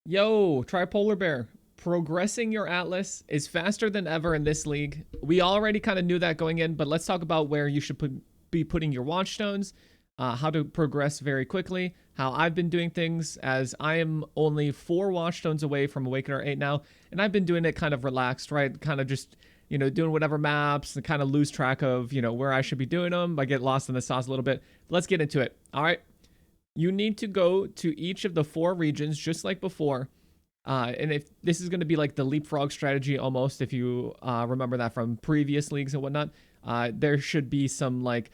Yo, Tripolar Bear. Progressing your Atlas is faster than ever in this league. We already kind of knew that going in, but let's talk about where you should be putting your Watchstones, how to progress very quickly, how I've been doing things, as I am only 4 Watchstones away from Awakener 8 now, and I've been doing it kind of relaxed, right? Kind of just, doing whatever maps and kind of lose track of, where I should be doing them. I get lost in the sauce a little bit. Let's get into it. All right. You need to go to each of the 4 regions just like before. And if this is going to be like the leapfrog strategy almost, if you remember that from previous leagues and whatnot, there should be some like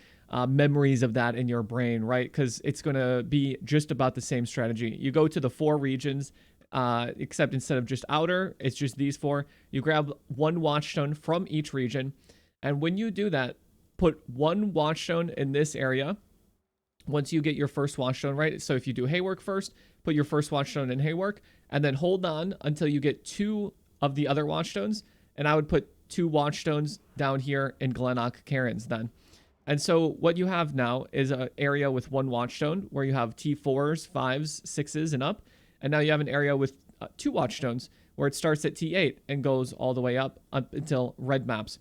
memories of that in your brain, right? Because it's going to be just about the same strategy. You go to the 4 regions, except instead of just outer, it's just these 4. You grab 1 watchstone from each region. And when you do that, put 1 watchstone in this area. Once you get your first watchstone, right? So if you do haywork first, put your first watchstone in haywork, and then hold on until you get 2 of the other watchstones. And I would put 2 watchstones down here in Glenlock Cairns then. And so what you have now is an area with 1 watchstone where you have T4s, 5s, 6s, and up. And now you have an area with 2 watchstones where it starts at T8 and goes all the way up until red maps.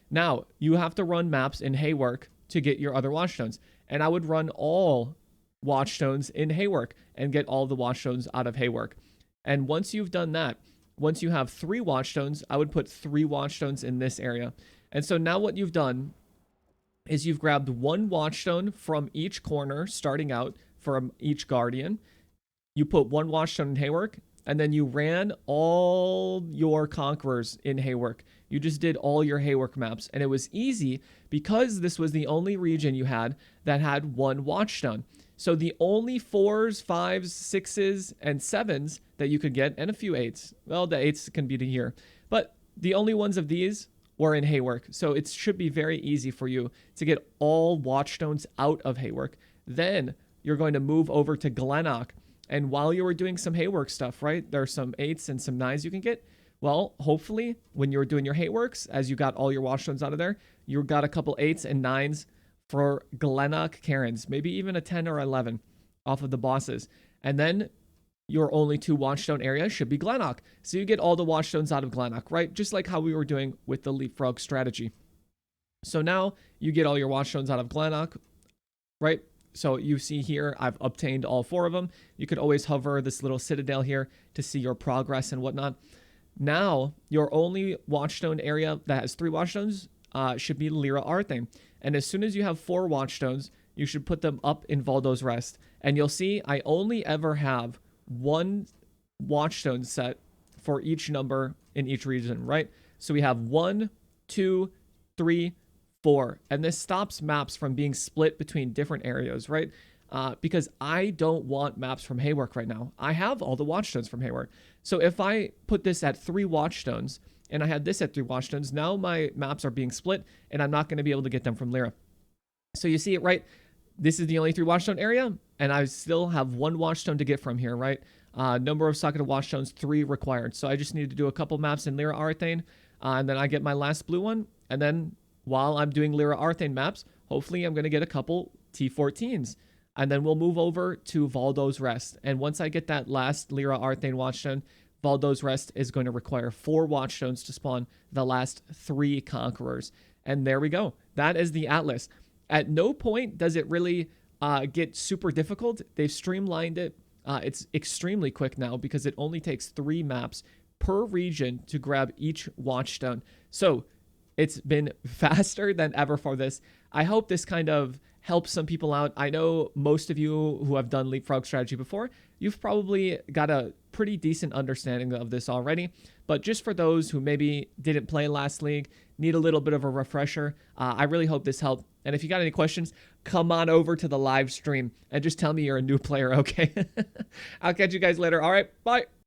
Now, you have to run maps in haywork to get your other watchstones. And I would run all watchstones in haywork and get all the watchstones out of haywork. And once you've done that, once you have 3 watchstones, I would put 3 watchstones in this area. And so now what you've done is you've grabbed 1 watchstone from each corner, starting out from each guardian. You put 1 watchstone in haywork, and then you ran all your conquerors in haywork. You just did all your haywork maps, and it was easy because this was the only region you had that had 1 watchstone. So the only 4s, 5s, 6s, and 7s that you could get, and a few 8s. Well, the 8s can be to here. But the only ones of these were in haywork. So it should be very easy for you to get all watchstones out of haywork. Then you're going to move over to Glenlock. And while you were doing some haywork stuff, right, there's some 8s and some 9s you can get. Well, hopefully, when you were doing your hayworks, as you got all your watchstones out of there, you got a couple 8s and 9s for Glenlock Cairns, maybe even a 10 or 11 off of the bosses. And then your only 2 watchstone area should be Glenlock. So you get all the watchstones out of Glenlock, right? Just like how we were doing with the leapfrog strategy. So now you get all your watchstones out of Glenlock, right? So you see here, I've obtained all 4 of them. You could always hover this little citadel here to see your progress and whatnot. Now, your only watchstone area that has 3 watchstones should be Lyra Arthane. And as soon as you have 4 watchstones, you should put them up in Valdo's Rest. And you'll see I only ever have 1 watchstone set for each number in each region, right? So we have 1, 2, 3, 4. And this stops maps from being split between different areas, right? Because I don't want maps from haywork right now. I have all the watchstones from haywork. So if I put this at 3 watchstones, and I had this at 3 watchstones, now my maps are being split, and I'm not going to be able to get them from Lyra. So you see it, right? This is the only 3 watchstone area, and I still have 1 watchstone to get from here, right? Number of socketed watchstones, 3 required. So I just need to do a couple maps in Lyra Arthane, and then I get my last blue one. And then while I'm doing Lyra Arthane maps, hopefully I'm going to get a couple T14s. And then we'll move over to Valdo's Rest. And once I get that last Lyra Arthane watchstone, Valdo's Rest is going to require 4 watchstones to spawn the last 3 conquerors. And there we go. That is the Atlas. At no point does it really get super difficult. They've streamlined it. It's extremely quick now because it only takes 3 maps per region to grab each watchstone. So it's been faster than ever for this. I hope this kind of helps some people out. I know most of you who have done leapfrog strategy before, you've probably got a pretty decent understanding of this already. But just for those who maybe didn't play last league, need a little bit of a refresher, I really hope this helped. And if you got any questions, come on over to the live stream and just tell me you're a new player, okay? I'll catch you guys later. All right, bye.